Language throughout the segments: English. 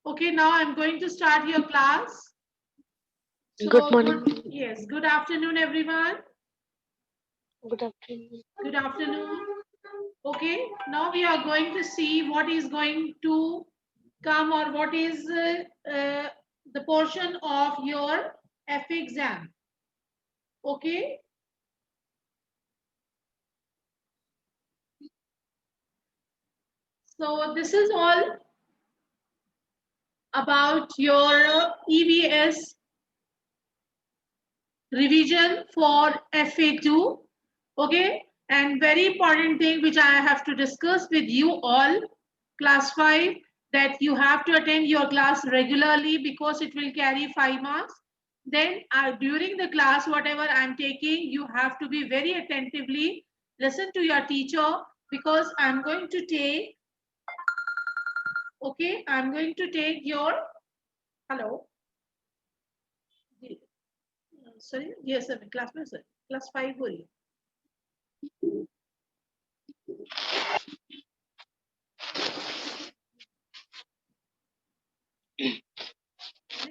Okay, now I'm going to start your class. So, Good morning. Yes, good afternoon, everyone. Good afternoon. Good afternoon. Okay, now we are going to see what is going to come or what is the portion of your F exam. Okay. So this is all about your EVS revision for FA2. Okay, and very important thing which I have to discuss with you all, class 5, that you have to attend your class regularly because it will carry 5 marks. Then during the class, whatever I'm taking, you have to be very attentively listen to your teacher, because I'm going to take, okay, I'm going to take your, hello, sorry, yes sir, class 5 sir, class 5 बोलिए.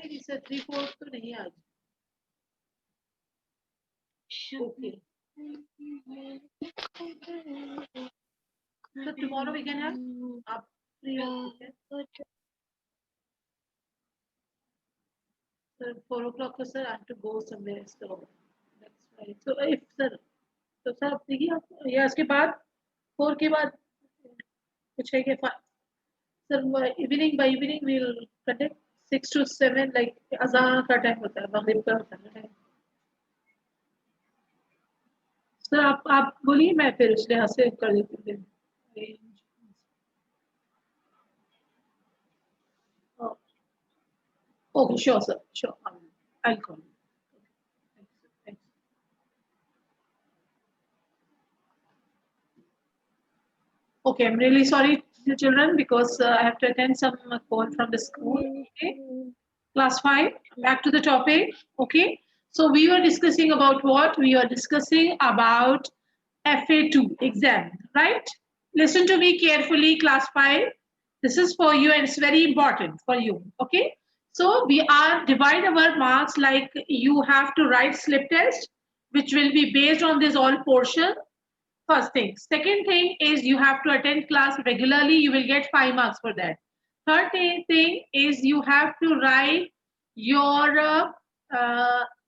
नहीं sir 3/4 तो नहीं आज. Okay. So tomorrow we can have up free. Sir, 4 o'clock sir, I have to go somewhere. So that's why. So if sir, तो sir आप देखिए आप या इसके बाद 4 के बाद कुछ है कि sir evening by evening we will conduct 6 to 7 like अज़ान का टाइम होता है, मगरिब का होता है. सर आप बोलिए, मैं फिर उस लिहाज से कर देती हूँ. Okay, sure, sir. Sure. I'll call you. Thanks. Okay, I'm really sorry, children, because I have to attend some call from the school. Okay. Class 5, back to the topic. Okay. So we were discussing about what? We were discussing about FA2 exam, right? Listen to me carefully, class 5. This is for you and it's very important for you. Okay. So we are divide our marks like you have to write slip test, which will be based on this all portion. First thing. Second thing is you have to attend class regularly. You will get 5 marks for that. Third thing is you have to write your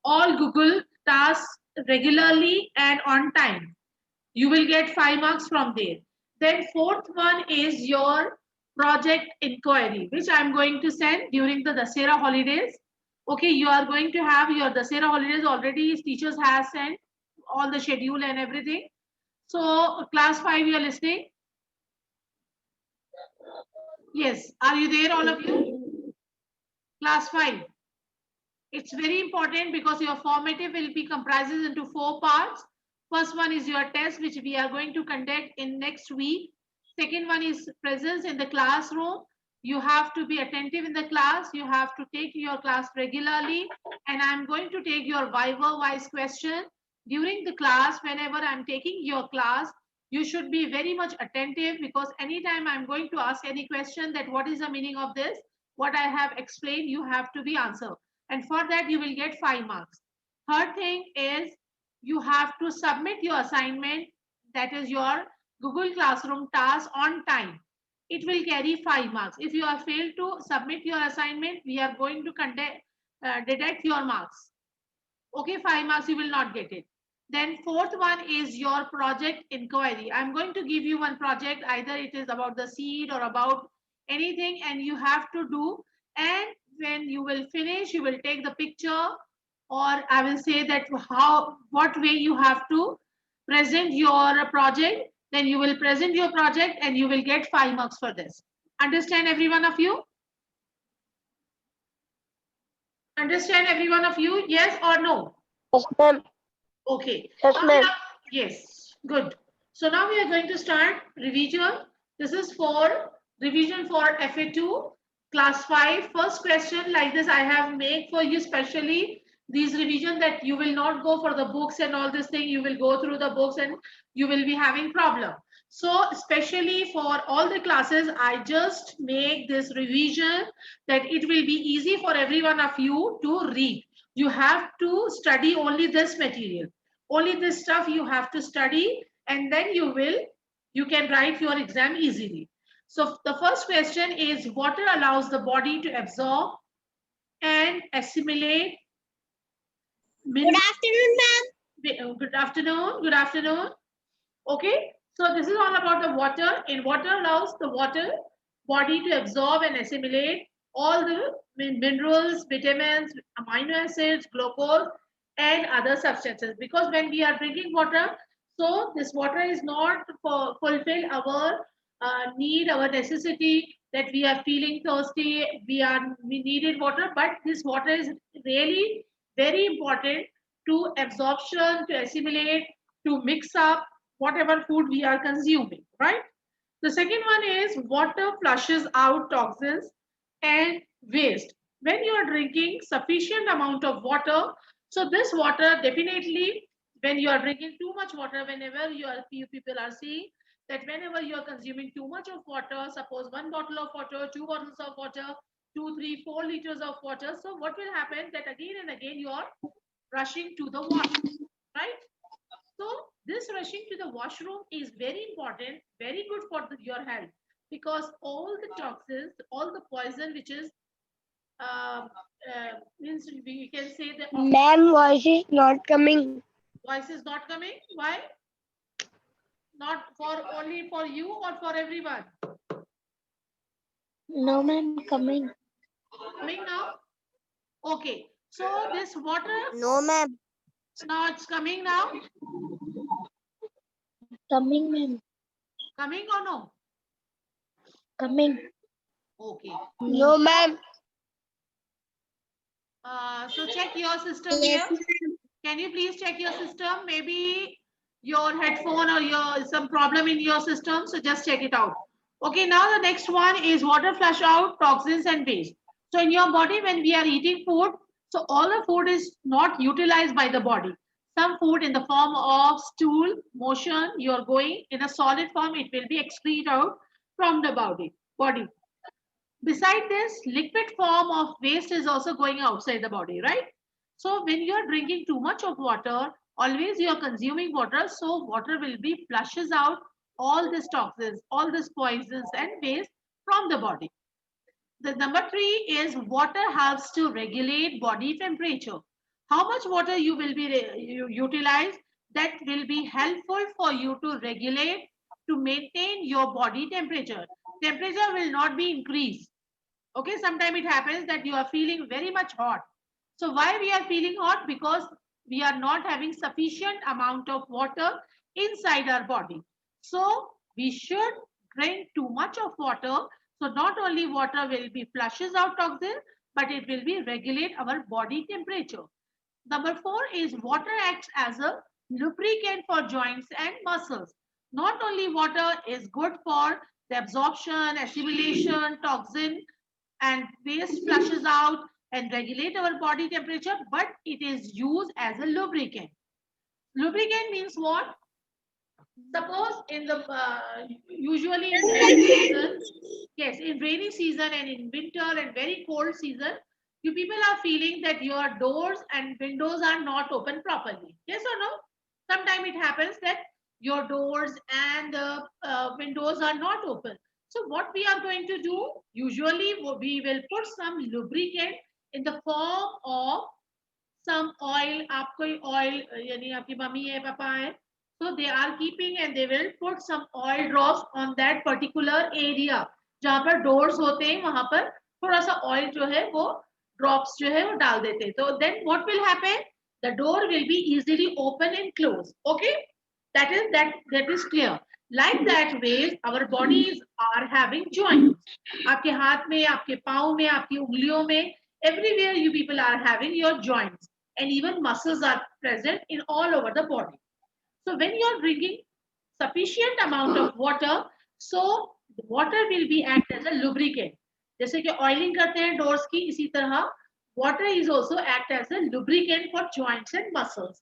all Google tasks regularly and on time. You will get 5 marks from there. Then fourth one is your project inquiry, which I'm going to send during the Dasera holidays. Okay, you are going to have your Dasera holidays already. Teachers have sent all the schedule and everything. So class 5, you are listening? Yes. Are you there, all of you? Class 5. It's very important because your formative will be comprises into 4 parts. First one is your test, which we are going to conduct in next week. Second one is presence in the classroom. You have to be attentive in the class. You have to take your class regularly. And I'm going to take your Viva wise question. During the class, whenever I'm taking your class, you should be very much attentive, because anytime I'm going to ask any question that what is the meaning of this, what I have explained, you have to be answered. And for that, you will get 5 marks. Third thing is you have to submit your assignment, that is your Google Classroom task, on time. It will carry 5 marks. If you have failed to submit your assignment, we are going to deduct your marks. Okay, 5 marks you will not get it. Then fourth one is your project inquiry. I'm going to give you one project, either it is about the seed or about anything, and you have to do. And when you will finish, you will take the picture, or I will say that what way you have to present your project. Then you will present your project and you will get 5 marks for this. Understand, every one of you? Understand, every one of you? Yes or no? Yes, ma'am. Okay. Yes, ma'am. Yes, good. So now we are going to start revision. This is for revision for FA2 class 5. First question like this I have made for you specially. These revision that you will not go for the books and all this thing. You will go through the books and you will be having problem. So especially for all the classes, I just make this revision that it will be easy for every one of you to read. You have to study only this material. Only this stuff you have to study, and then you can write your exam easily. So the first question is, water allows the body to absorb and assimilate Good afternoon, Good afternoon. Good afternoon. Okay, so this is all about the water. In water allows the water body to absorb and assimilate all the minerals, vitamins, amino acids, glucose, and other substances. Because when we are drinking water, so this water is not for fulfill our need, our necessity that we are feeling thirsty, we needed water, but this water is really very important to absorption, to assimilate, to mix up whatever food we are consuming, right? The second one is water flushes out toxins and waste. When you are drinking sufficient amount of water, so this water definitely, when you are drinking too much water, whenever you people are seeing that whenever you are consuming too much of water, suppose 1 bottle of water, 2 bottles of water, 2, 3, 4 liters of water, so what will happen that again and again you are rushing to the washroom, right? So this rushing to the washroom is very important, very good for your health because all the toxins, all the poison which is means we can say the ma'am. Voice is not coming. voice is not coming. Why? Not for only for you or for everyone? No, ma'am, coming. Coming now? Okay. So this water No, ma'am. now it's coming now. Coming, ma'am. Coming or no? Coming. Okay. No, ma'am. So check your system Yes, here. Can you please check your system? Maybe your headphone or your some problem in your system. So just check it out. Okay, now the next one is water flush out toxins and waste. So in your body, when we are eating food, so all the food is not utilized by the body. Some food in the form of stool, motion, you are going in a solid form, it will be excreted out from the body. Beside this, liquid form of waste is also going outside the body, right? So when you are drinking too much of water, always you are consuming water, so water will be flushes out all these toxins, all these poisons and waste from the body. The number 3 is water helps to regulate body temperature. How much water you will be utilize, that will be helpful for you to regulate, to maintain your body temperature. Temperature will not be increased. Okay, sometimes it happens that you are feeling very much hot. So why we are feeling hot? Because we are not having sufficient amount of water inside our body. So we should drink too much of water. So not only water will be flushes out toxins, but it will be regulate our body temperature. Number 4 is water acts as a lubricant for joints and muscles. Not only water is good for the absorption, assimilation, toxin, and waste flushes out and regulate our body temperature, but it is used as a lubricant. Lubricant means what? Suppose in the usually in rainy season, yes, in rainy season and in winter and very cold season, you people are feeling that your doors and windows are not open properly. Yes or no? Sometimes it happens that your doors and windows are not open. So what we are going to do? Usually we will put some lubricant in the form of some oil. आप कोई oil यानी आपकी mummy है पापा है, so they are keeping and they will put some oil drops on that particular area जहाँ पर doors होते हैं वहां पर थोड़ा सा oil जो है वो drops जो है वो डाल देते हैं. So then what will happen? The door will be easily open and closed. Okay, that is clear. Like that ways our bodies are having joints. आपके हाथ में, आपके पाँव में, आपकी उंगलियों में, everywhere you people are having your joints, and even muscles are present in all over the body. So when you are drinking sufficient amount of water, so water will be act as a lubricant. जैसे कि oiling करते हैं doors की, इसी तरह water is also act as a lubricant for joints and muscles.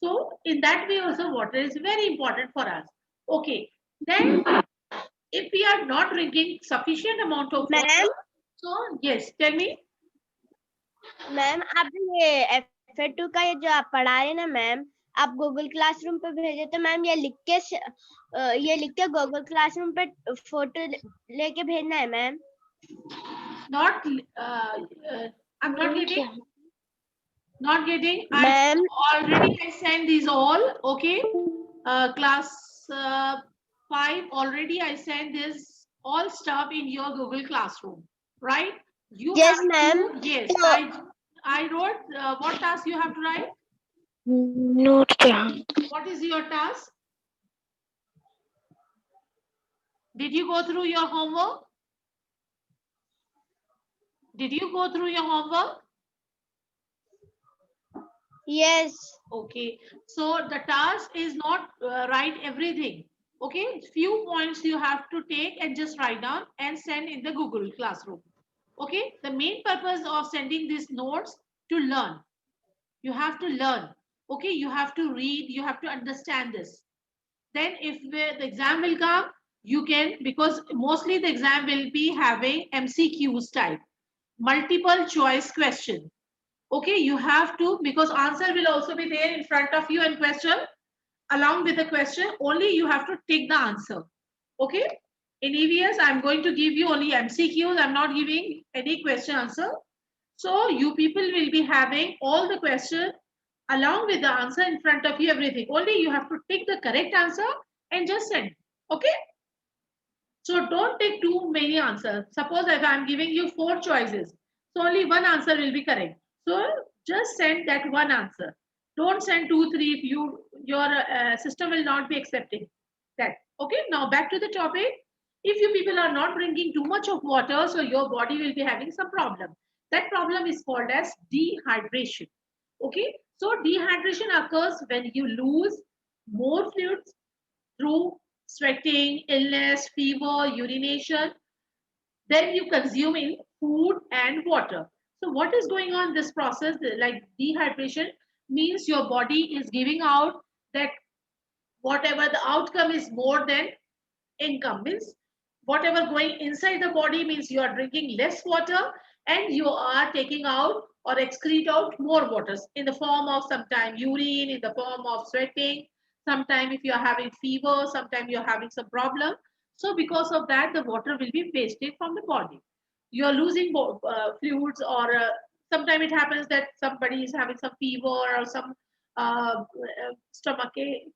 So in that way also water is very important for us. Okay, Then if we are not drinking sufficient amount of water, Ma'am? so yes, tell me. Ma'am आप ये F2 का ये जो आप पढ़ा रहे हैं ना मैम, आप गूगल क्लासरूम पे भेजे तो मैम ये लिख के गूगल क्लासरूम पे फोटो लेके भेजना है ma'am. Not, I'm not getting. Not getting. Ma'am. Already I sent these all. Okay. Class 5 already I sent this all stuff in your Google Classroom, right? You Yes, have ma'am. to, yes, I wrote what task you have to write. Note down. What is your task? Did you go through your homework? Did you go through your homework? Yes. Okay, so the task is not write everything. Okay, few points you have to take and just write down and send in the Google Classroom. Okay, the main purpose of sending these notes to learn. You have to learn. Okay, you have to read, you have to understand this. Then if the exam will come, you can, because mostly the exam will be having MCQs type, multiple choice question. Okay, you have to, because answer will also be there in front of you and question along with the question, only you have to take the answer. Okay, in EVS I'm going to give you only MCQs, I'm not giving any question answer. So you people will be having all the question along with the answer in front of you, everything. Only you have to take the correct answer and just send. Okay, so don't take too many answers. Suppose if I'm giving you 4 choices, so only one answer will be correct. So just send that one answer. Don't send 2, 3. If your system will not be accepting that. Okay. Now back to the topic. If you people are not drinking too much of water, so your body will be having some problem. That problem is called as dehydration. Okay. So dehydration occurs when you lose more fluids through sweating, illness, fever, urination, then you consume in food and water. So what is going on in this process, like dehydration, means your body is giving out that whatever the outcome is more than income, means whatever going inside the body means you are drinking less water and you are taking out or excrete out more waters in the form of sometime urine, in the form of sweating, sometime if you are having fever, sometime you are having some problem. So because of that the water will be wasted from the body. You are losing fluids, or sometime it happens that somebody is having some fever or some stomach ache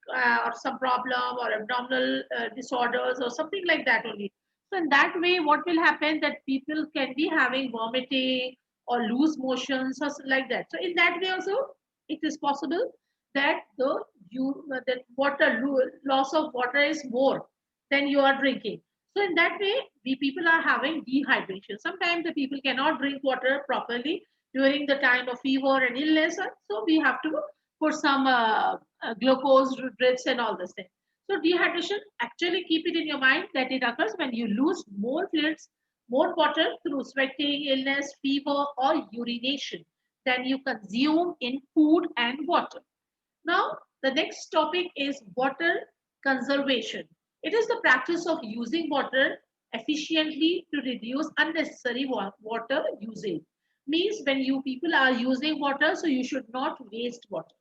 or some problem or abdominal disorders or something like that only. So in that way, what will happen that people can be having vomiting or loose motions or like that. So in that way also, it is possible that the water loss of water is more than you are drinking. So in that way, we people are having dehydration. Sometimes the people cannot drink water properly during the time of fever and illness. So we have to put some glucose drips and all this thing. So dehydration, actually keep it in your mind that it occurs when you lose more fluids, more water through sweating, illness, fever, or urination than you consume in food and water. Now, the next topic is water conservation. It is the practice of using water efficiently to reduce unnecessary water usage. Means when you people are using water, so you should not waste water.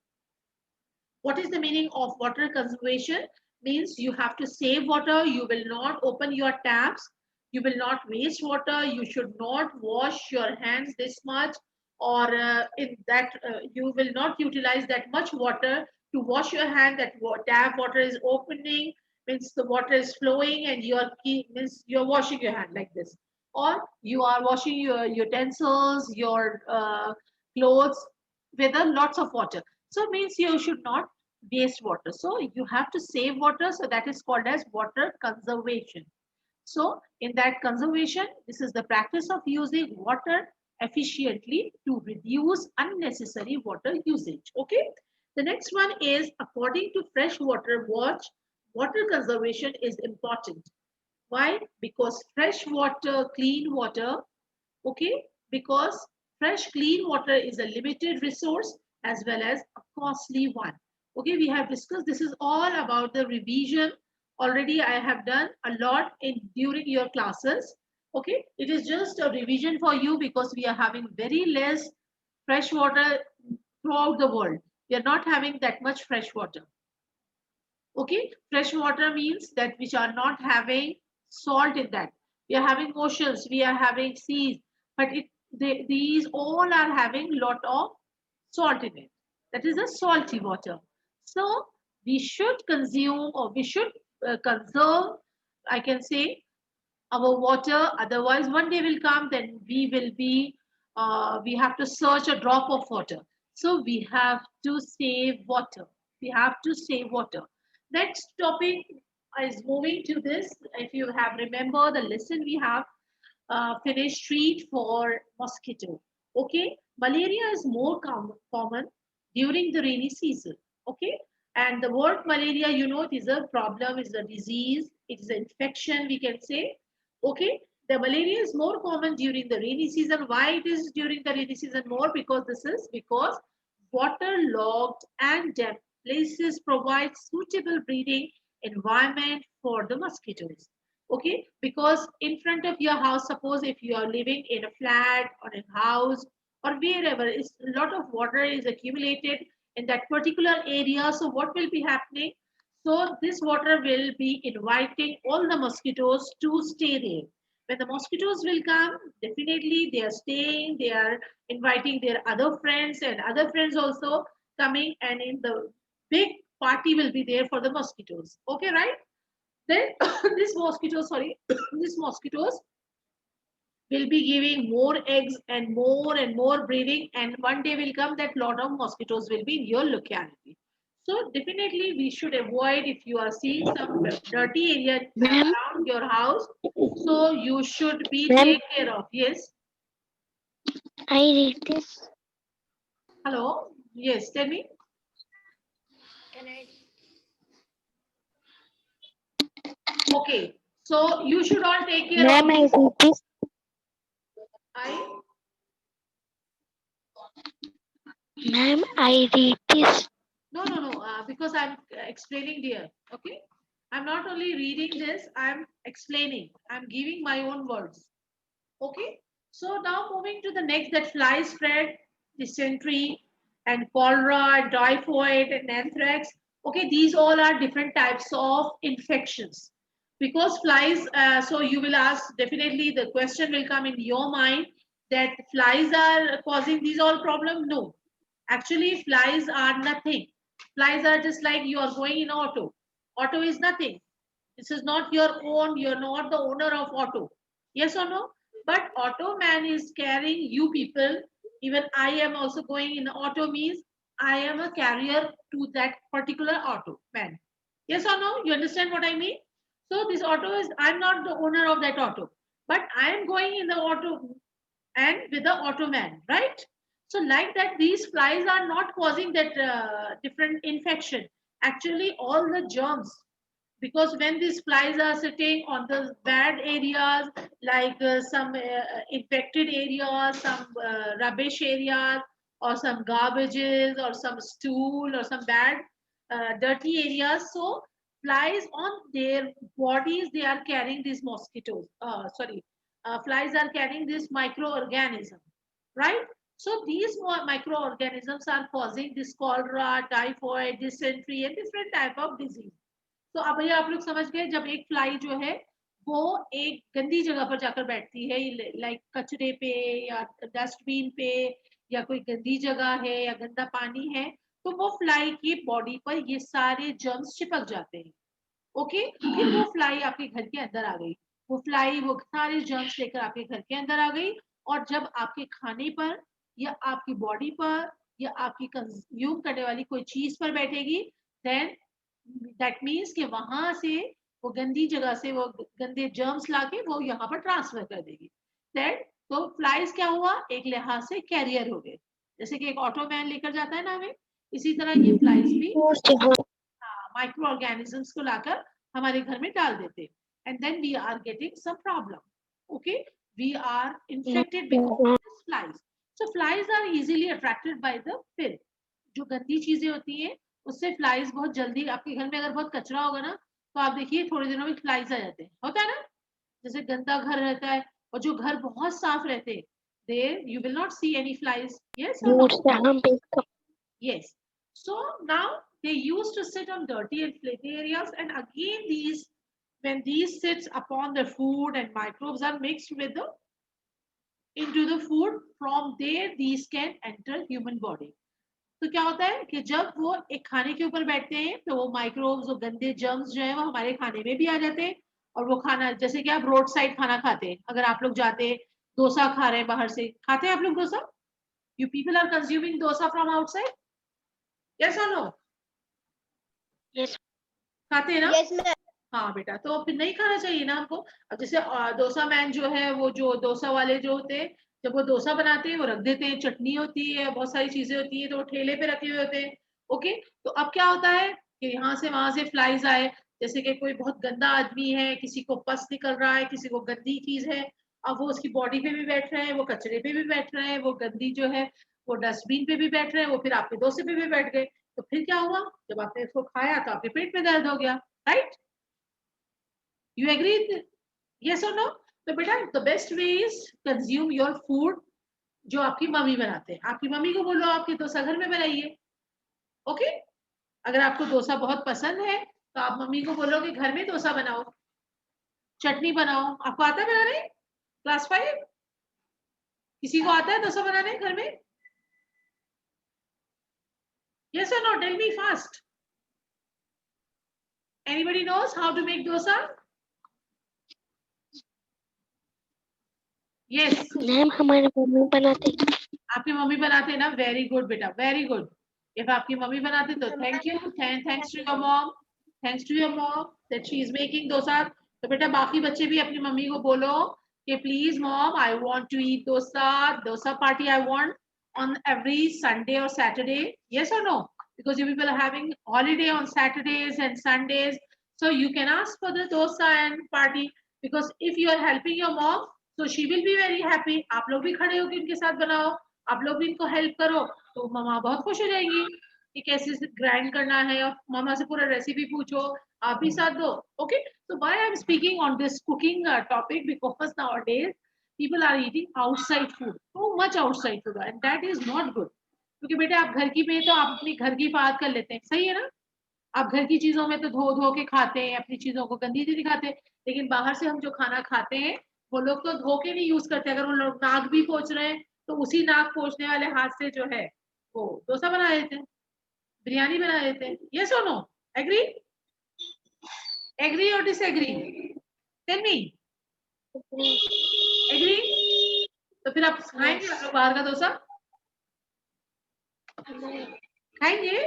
What is the meaning of water conservation? Means you have to save water. You will not open your taps. You will not waste water. You should not wash your hands this much, or in that you will not utilize that much water to wash your hand. That tap water is opening, means the water is flowing and means you're washing your hand like this, or you are washing your utensils, your clothes with a lots of water. So it means you should not waste water. So you have to save water. So that is called as water conservation. So in that conservation, this is the practice of using water efficiently to reduce unnecessary water usage. Okay. The next one is, according to Freshwater Watch, water conservation is important. Why? Because fresh water, clean water, okay, because fresh clean water is a limited resource as well as a costly one. Okay, we have discussed, this is all about the revision already I have done a lot in during your classes. Okay, it is just a revision for you because we are having very less fresh water throughout the world. We are not having that much fresh water. Okay, fresh water means that which are not having salt in that. We are having oceans, we are having seas, but these all are having lot of salt in it. That is a salty water. So we should consume, or we should conserve, I can say, our water. Otherwise, one day will come, then we will be, we have to search a drop of water. So we have to save water. We have to save water. Next topic is moving to this. If you have remember the lesson we have finished, treat for mosquito. Okay, malaria is more common during the rainy season. Okay, and the word malaria, you know, it is a problem, is a disease, it is an infection, we can say. Okay, the malaria is more common during the rainy season. Why it is during the rainy season more? Because this is because waterlogged and damp places provide suitable breeding environment for the mosquitoes. Okay, because in front of your house, suppose if you are living in a flat or a house or wherever, is a lot of water is accumulated in that particular area. So what will be happening? So this water will be inviting all the mosquitoes to stay there. When the mosquitoes will come, definitely they are staying, they are inviting their other friends, and other friends also coming, and in the big party will be there for the mosquitoes. Okay, right? Then this mosquito, sorry, these mosquitoes will be giving more eggs and more breeding, and one day will come that lot of mosquitoes will be in your locality. So definitely we should avoid, if you are seeing some dirty area Ma'am, around your house, so you should be ma'am, take care of. Yes. I read this. Hello. Yes. Tell me. Okay. So you should all take care of Ma'am, I this. read this. I Ma'am, I read this. no. Because I'm explaining there. Okay. I'm not only reading this, I'm explaining. I'm giving my own words. Okay. So now moving to the next, that fly spread, dysentery, and cholera, and typhoid, and anthrax. Okay, these all are different types of infections. Because flies, so you will ask, definitely the question will come in your mind that flies are causing these all problems. No, actually flies are nothing. Flies are just like you are going in auto. Auto is nothing. This is not your own. You're not the owner of auto. Yes or no? But auto man is carrying you people. Even I am also going in auto means I am a carrier to that particular auto man. Yes or no? You understand what I mean? So this auto is, I'm not the owner of that auto, but I am going in the auto and with the auto man, right? So like that, these flies are not causing that different infection. Actually, all the germs, because when these flies are sitting on the bad areas, like some infected areas, some rubbish areas, or some garbages, or some stool, or some bad dirty areas, so flies on their bodies, they are carrying these mosquitoes, sorry, flies are carrying this microorganism, right? So these microorganisms are causing this cholera, typhoid, dysentery, and different type of disease. तो अब ये आप लोग समझ गए, जब एक fly जो है वो एक गंदी जगह पर जाकर बैठती है, लाइक कचरे पे या डस्टबिन पे, या कोई गंदी जगह है या गंदा पानी है, तो वो फ्लाई की बॉडी पर ये सारे जर्म्स चिपक जाते हैं। ओके, फिर वो फ्लाई आपके घर के अंदर आ गई, वो फ्लाई वो सारे जर्म्स लेकर आपके घर के अंदर आ गई, और जब आपके खाने पर या आपकी बॉडी पर या आपकी कंज्यूम करने वाली कोई चीज पर बैठेगी, देन दैट मीन्स कि वहां से वो गंदी जगह से वो गंदे जर्म्स लाके वो यहाँ पर ट्रांसफर कर देगी। दैट, तो फ्लाइज क्या हुआ, एक लिहाज से कैरियर हो गए, जैसे कि एक ऑटो मैन लेकर जाता है ना हमें, इसी तरह ये फ्लाइज भी माइक्रो ऑर्गेनिजम्स को लाकर हमारे घर में डाल देते, and then we are getting some problem. Okay, we are infected because of this flies. So flies are easily attracted by the film. जो गंदी चीजें होती हैं उससे फ्लाइज बहुत जल्दी, आपके घर में अगर बहुत कचरा होगा ना, तो आप देखिए थोड़े दिनों में फ्लाइज आ जाते हैं, होता है ना, जैसे गंदा घर रहता है और जो घर बहुत साफ रहते हैं, there you will not see any flies. Yes or no? Yes. So now they used to sit on dirty and filthy areas, and again these, when these sits upon the food and microbes are mixed with the into the food, from there these can enter human body. तो क्या होता है कि जब वो एक खाने के ऊपर बैठते हैं तो वो माइक्रोब्स और गंदे जर्म्स जो है वो हमारे खाने में भी आ जाते हैं, और वो खाना, जैसे कि आप रोड साइड खाना खाते हैं, अगर आप लोग जाते हैं डोसा खा रहे हैं बाहर से, खाते हैं आप लोग dosa? You people are consuming dosa from outside, yes और नो? Yes. खाते हैं ना? Yes ma'am. हाँ बेटा, तो फिर नहीं खाना चाहिए ना हमको। अब जैसे डोसा मैन जो है, वो जो डोसा वाले जो होते हैं, जब वो डोसा बनाते हैं वो रख देते हैं, चटनी होती है, बहुत सारी चीजें होती है, तो वो ठेले पे रखे हुए होते हैं। ओके, तो अब क्या होता है कि यहाँ से वहां से फ्लाइज आए, जैसे कि कोई बहुत गंदा आदमी है, किसी को पस निकल रहा है, किसी को गंदी चीज है, अब वो उसकी बॉडी पे भी बैठ रहे हैं, वो कचरे पे भी बैठ रहे हैं, वो गंदी जो है वो डस्टबिन पे भी बैठ रहे हैं, वो फिर आपके डोसे पे भी बैठ गए, तो फिर क्या हुआ, जब आपने इसको खाया तो आपके पेट में दर्द हो गया, right? You agree? Yes or no? तो बेटा the best way is consume your food जो आपकी मम्मी बनाते हैं। आपकी मम्मी को बोलो आपके डोसा घर में बनाइए, ओके? अगर आपको डोसा बहुत पसंद है तो आप मम्मी को बोलो कि घर में डोसा बनाओ, चटनी बनाओ। आपको आता है बनाने? क्लास 5 किसी को आता है डोसा बनाने घर में? Yes or no? Tell me fast. Anybody knows how to make dosa? Yes. Ma'am हमारे मम्मी बनाते हैं। आपकी मम्मी बनाते हैं ना, वेरी गुड बेटा, वेरी गुड। इफ आपकी मम्मी बनाते तो thank you, thanks to your mom, thanks to your mom that she is making dosa. तो बेटा बाकी बच्चे भी अपनी मम्मी को बोलो कि please mom I want to eat dosa, dosa party I want on every Sunday or Saturday. Yes or no? Because you people are having holiday on Saturdays and Sundays, so you can ask for the dosa and party, because if you are helping your mom, so she will be very happy. आप लोग भी खड़े होकर इनके साथ बनाओ, आप लोग भी इनको हेल्प करो, तो मामा बहुत खुश हो जाएंगी कि कैसे ग्राइंड करना है, और मामा से पूरा रेसिपी पूछो, आप भी साथ दो, okay? So why I'm speaking on this cooking topic, because nowadays people are eating outside food, too much outside food, and that is not good. क्योंकि बेटे आप घर की में तो आप अपनी घर की बात कर लेते हैं, सही है ना? आप घर की चीजों में तो धो धो के खाते हैं, अपनी चीजों को गंदी नहीं खाते, लेकिन बाहर से हम जो खाना खाते हैं वो लोग तो धो के नहीं यूज करते। अगर वो लोग नाक भी पोंछ रहे हैं तो उसी नाक पोंछने वाले हाथ से जो है वो डोसा बना देते हैं, बिरयानी बना देते हैं। यस और नो? एग्री? एग्री और डिसएग्री? Tell me. एग्री? तो फिर आप खाएंगे आप लोग बाहर का डोसा? खाएंगे?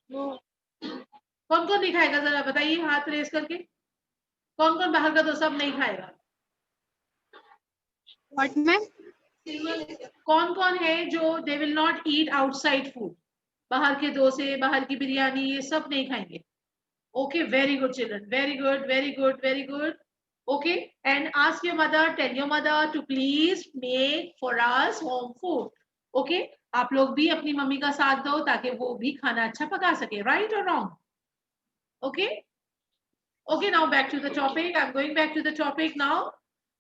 कौन कौन नहीं खाएगा, जरा बताइए हाथ रेस करके, कौन कौन बाहर का डोसा अब नहीं खाएगा? What ma'am? कौन कौन है जो they will not eat outside food, बाहर के डोसे, बाहर की बिरयानी, ये सब नहीं खाएंगे? Okay, very good children, very good, very good, very good. Okay, and ask your mother, tell your mother to please make for us home food. Okay, आप लोग भी अपनी मम्मी का साथ दो ताकि वो भी खाना अच्छा पका सके, राइट और wrong? Okay, okay, now back to the topic. I'm going back to the topic now.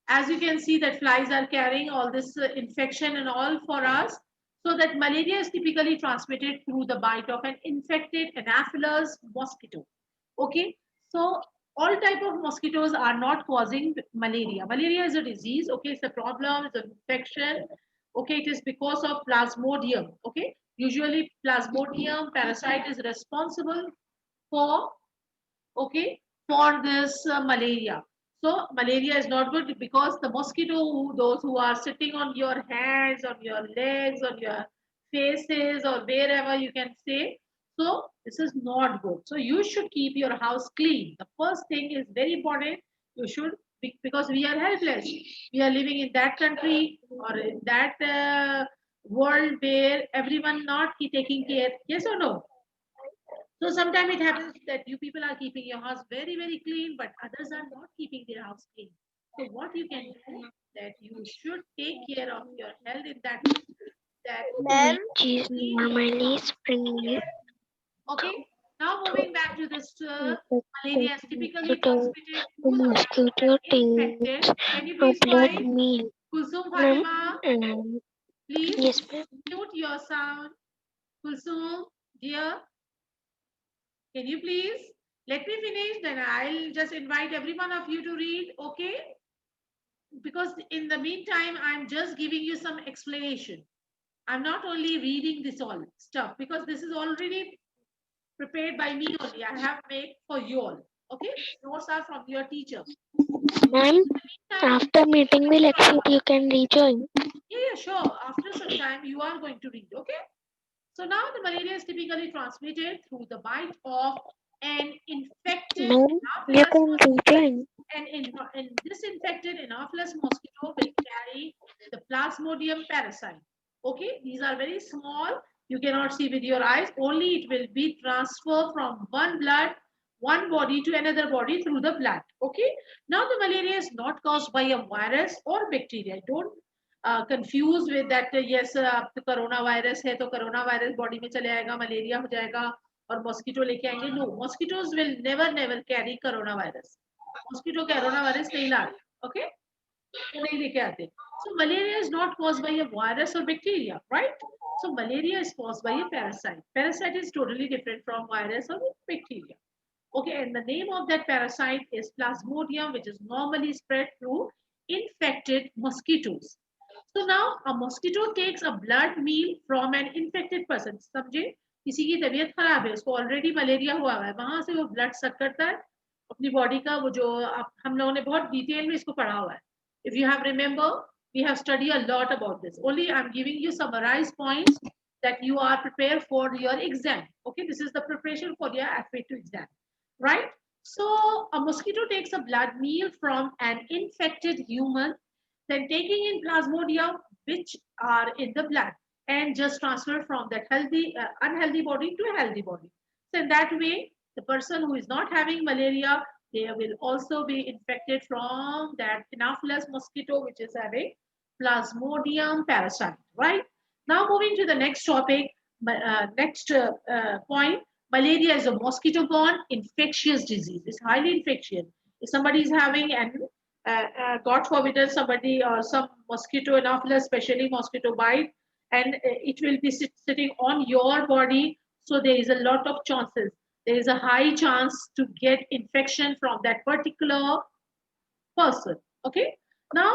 As you can see that flies are carrying all this infection and all for us. So that malaria is typically transmitted through the bite of an infected Anopheles mosquito. Okay, so all type of mosquitoes are not causing malaria. Malaria is a disease. Okay, it's a problem, it's an infection. Okay, it is because of Plasmodium. Okay, usually Plasmodium parasite is responsible for, okay, for this malaria. So malaria is not good because the mosquito, those who are sitting on your hands, on your legs, on your faces, or wherever you can say, so this is not good. So you should keep your house clean. The first thing is very important. You should, because we are helpless, we are living in that country or in that world where everyone not taking care. Yes or no? So sometimes it happens that you people are keeping your house very, very clean, but others are not keeping their house clean. So what you can do, that you should take care of your health in that way, that ma'am Which is normally spring. okay, Now moving back to this malaria is typically The transmitted through the mosquito infected. takes Can you a please blood quiet? meal Kulsum from Fatima, an please yes, ma'am. mute your sound. Kulsum, dear, can you please let me finish? Then I'll just invite every one of you to read, okay? Because in the meantime, I'm just giving you some explanation. I'm not only reading this all stuff because this is already prepared by me only. I have made for you all. Okay, these notes are from your teacher. Ma'am, Meantime, after meeting will exit, you can rejoin. yeah, sure. After some time, you are going to read. Okay. So now the malaria is typically transmitted through the bite of an infected Ma'am, you Anopheles can mosquito. rejoin. And this infected Anopheles mosquito will carry the Plasmodium parasite. Okay, these are very small. You cannot see with your eyes. Only it will be transferred from one body to another body through the blood. Okay. Now the malaria is not caused by a virus or bacteria. Don't confuse with that. Yes, अब तो corona virus है तो corona virus body में चले आएगा, malaria हो जाएगा और मॉस्किटो लेके आएंगे. No, mosquitoes will never carry corona virus. Mosquito corona virus नहीं लाते. ओके, तो नहीं लेके आते. So malaria is not caused by a virus or bacteria, right? So malaria is caused by a parasite. Parasite is totally different from virus or bacteria. Okay, and the name of that parasite is Plasmodium, which is normally spread through infected mosquitoes. So now a mosquito takes a blood meal from an infected person. समझे, किसी की तबीयत खराब है, उसको already malaria हुआ है, वहां से वो ब्लड सक करता है अपनी बॉडी का, वो जो हम लोगों ने बहुत डिटेल में इसको पढ़ा हुआ है. If you have remember, we have studied a lot about this. Only I'm giving you summarized points that you are prepared for your exam. Okay, this is the preparation for your FA2 exam, right? So a mosquito takes a blood meal from an infected human, then taking in plasmodium which are in the blood and just transfer from that unhealthy body to a healthy body. So in that way, the person who is not having malaria, they will also be infected from that Anopheles mosquito, which is having plasmodium parasite, right? Now moving to the next topic, next point, malaria is a mosquito-borne infectious disease. It's highly infectious. If somebody is having an God forbid somebody or some mosquito Anopheles, especially mosquito bite, and it will be sitting on your body. So there is a lot of chances. There is a high chance to get infection from that particular person. Okay. Now,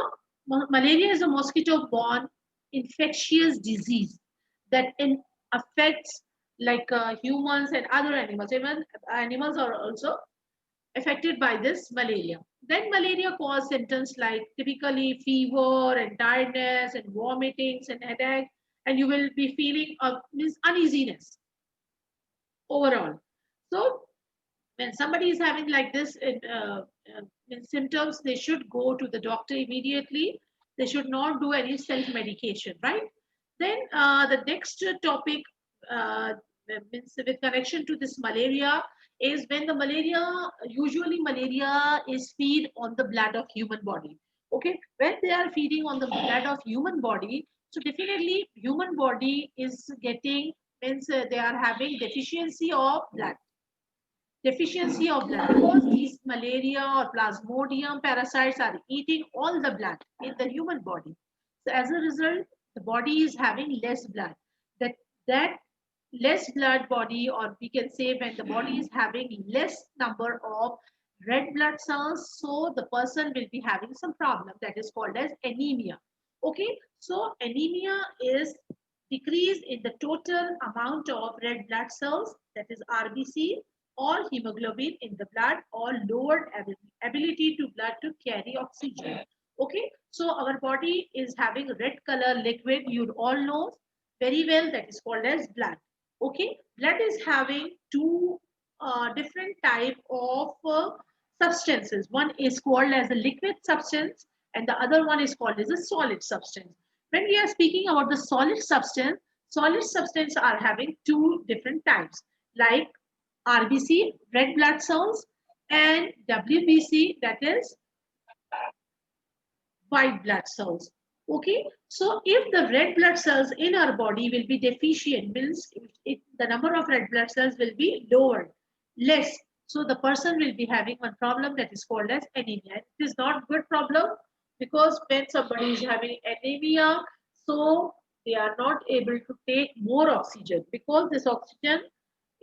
malaria is a mosquito-borne infectious disease that affects like humans and other animals. Even animals are also affected by this malaria. Then malaria cause symptoms like typically fever and tiredness and vomitings and headache, and you will be feeling means uneasiness overall. So when somebody is having like this symptoms, they should go to the doctor immediately. They should not do any self-medication, right? Then the next topic means with connection to this malaria is when the malaria, usually malaria is feed on the blood of human body. Okay, when they are feeding on the blood of human body, so definitely human body is getting, means they are having deficiency of blood, because these malaria or plasmodium parasites are eating all the blood in the human body. So as a result, the body is having less blood. That less blood body, or we can say when the body is having less number of red blood cells, so the person will be having some problem that is called as anemia. Okay, so anemia is decrease in the total amount of red blood cells, that is RBC, or hemoglobin in the blood, or lowered ability to blood to carry oxygen. Okay, so our body is having red color liquid, you all know very well, that is called as blood. Okay, blood is having two different type of substances. One is called as a liquid substance and the other one is called as a solid substance. When we are speaking about the solid substance are having two different types, like RBC, red blood cells, and WBC, that is white blood cells. Okay, so if the red blood cells in our body will be deficient, means the number of red blood cells will be lower, less. So the person will be having one problem that is called as anemia. It is not good problem because when somebody is having anemia, so they are not able to take more oxygen because this oxygen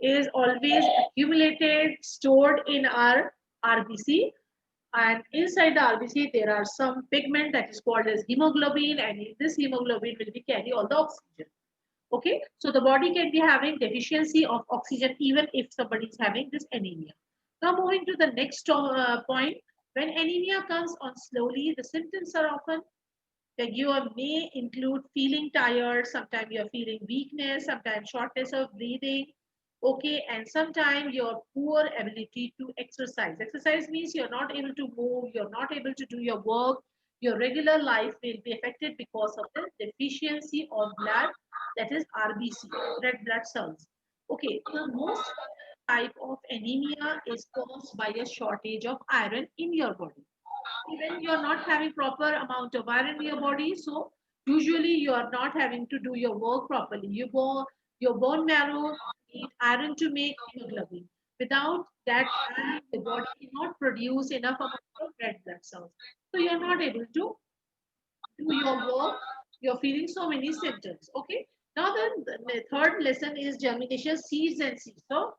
is always accumulated, stored in our RBC, and inside the RBC there are some pigment that is called as hemoglobin, and in this hemoglobin will be carry all the oxygen. Okay, so the body can be having deficiency of oxygen even if somebody is having this anemia. Now moving to the next point, when anemia comes on slowly, the symptoms are often like you may include feeling tired, sometimes you're feeling weakness, sometimes shortness of breathing, okay, and sometimes your poor ability to exercise. Exercise means you're not able to move, you're not able to do your work, your regular life will be affected because of the deficiency of blood, that is RBC, red blood cells. Okay, the most type of anemia is caused by a shortage of iron in your body. When you're not having proper amount of iron in your body, so usually you are not having to do your work properly. Your bone marrow need iron to make hemoglobin. Without that iron, the body cannot produce enough amount of red blood cells, so you're not able to do your work. You're feeling so many symptoms. Okay, now the third lesson is germination, seeds and seeds. So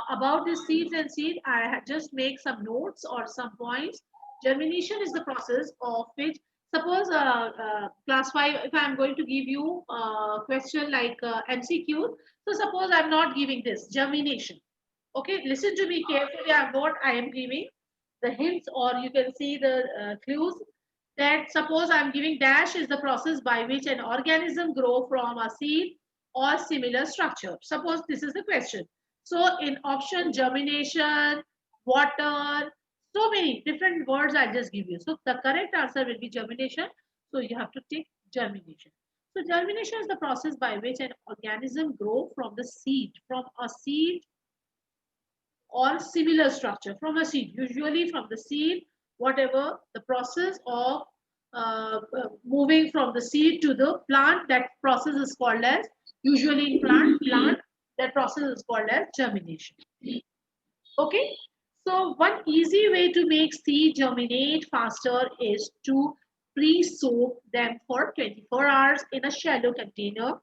about the seeds and seed, I just make some notes or some points. Germination is the process of which, suppose class 5, if I'm going to give you a question like MCQ, so suppose I'm not giving this germination. Okay, listen to me carefully. What I am giving the hints, or you can see the clues, that suppose I'm giving dash is the process by which an organism grow from a seed or similar structure. Suppose this is the question. So in option germination, water, so many different words I'll just give you. So the correct answer will be germination. So you have to take germination. So germination is the process by which an organism grow from the seed, from a seed or similar structure, from a seed, usually from the seed, whatever the process of moving from the seed to the plant, that process is called as, usually in plant, that process is called as germination. Okay, so one easy way to make seed germinate faster is to pre-soak them for 24 hours in a shallow container,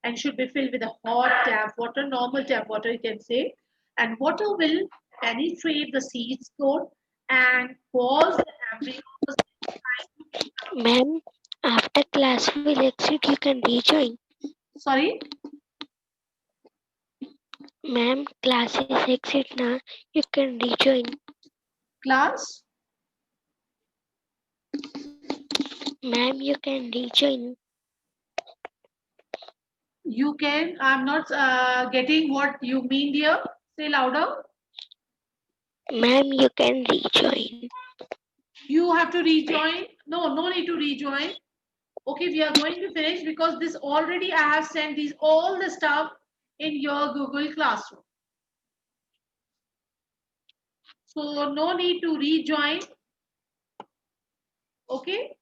and should be filled with a hot tap water, normal tap water you can say, and water will penetrate the seeds coat and cause the embryos. Ma'am, after class will exit, you can rejoin. Sorry, Ma'am, class is exit now. You can rejoin. class. Ma'am, you can rejoin. You can. I'm not getting what you mean, dear. Say louder. Ma'am, you can rejoin. You have to rejoin. No, no need to rejoin. Okay, we are going to finish because this already I have sent these all the stuff in your Google Classroom. So no need to rejoin. Okay,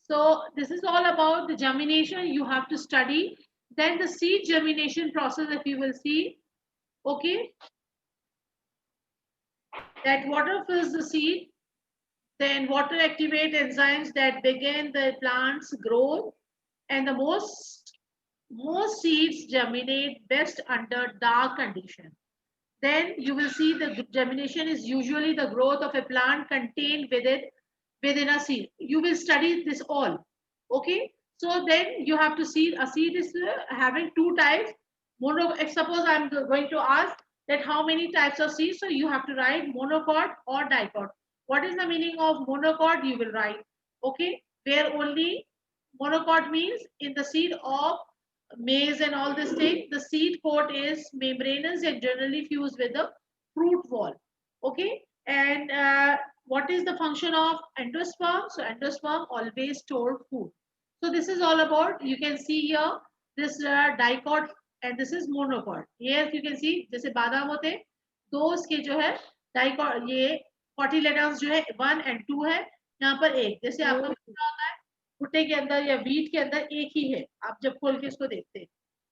so this is all about the germination. You have to study. Then the seed germination process, if you will see, okay, that water fills the seed. Then water activate enzymes that begin the plant's growth, and the most seeds germinate best under dark conditions. Then you will see the germination is usually the growth of a plant contained within a seed. You will study this all. Okay. So then you have to see a seed is having two types. If suppose I'm going to ask that how many types of seeds, so you have to write monocot or dicot. What is the meaning of monocot? You will write. Okay. Where only monocot means in the seed of maize and all this thing, the seed coat is membranous and generally fused with the fruit wall. Okay, and what is the function of endosperm? So endosperm always store food. So this is all about, you can see here this dicot and this is monocot. Here you can see जैसे बादाम होते हैं, दो इसके जो है dicot, ये cotyledons जो है 1 and 2 है, यहाँ पर एक, जैसे आपका होता है भुट्टे के अंदर या व्हीट के अंदर एक ही है, आप जब खोल के इसको देखते हैं.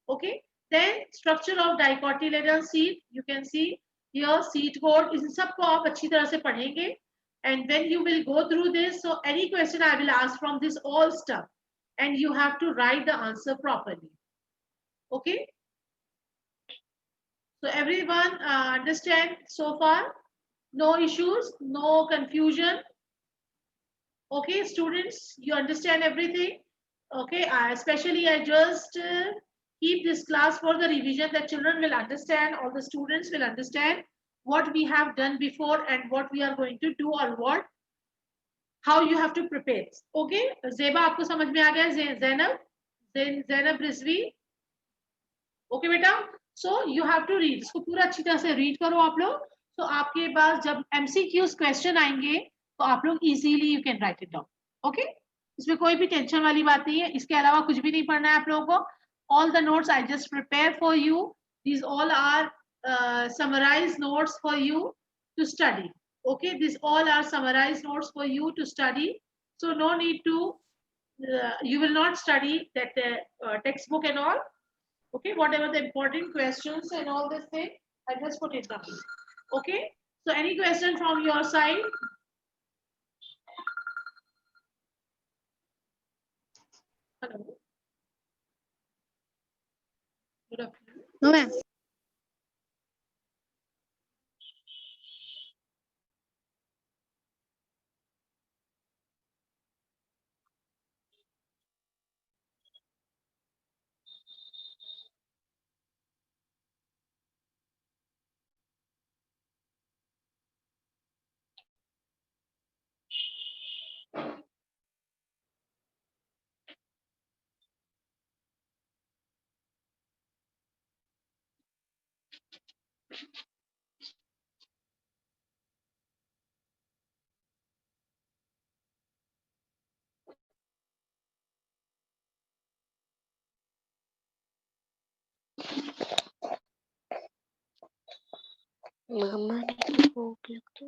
Okay, then structure of dicotyledon seed, you can see here seed coat, इन सबको आप अच्छी तरह से पढ़ेंगे. And when you will go through this, so any question I will ask from this all stuff, and you have to write the answer properly. Okay, so everyone understand so far? No issues, no confusion? Okay, students, you understand everything? Okay, especially I just keep this class for the revision, that children will understand, all the students will understand what we have done before and what we are going to do, or what how you have to prepare. Okay, Zeba आपको समझ में आ गया? Zainab Rizvi, okay बेटा? So you have to read, इसको पूरा अच्छी तरह से read करो आप लोग. So आपके पास जब MCQs question आएंगे तो आप लोग easily you can write it down. Okay, इसमें कोई भी टेंशन वाली बात नहीं है. इसके अलावा कुछ भी नहीं पढ़ना है आप लोगों को. All the notes I just prepare for you, these all are summarized notes for you to study. Okay, these all are summarized notes for you to study, so no need to you will not study that textbook and all. Okay, whatever the important questions and all this thing, I just put it down. Okay, so any question from your side? Hello, good afternoon. No, ma'am. मम्मा ने भूख लग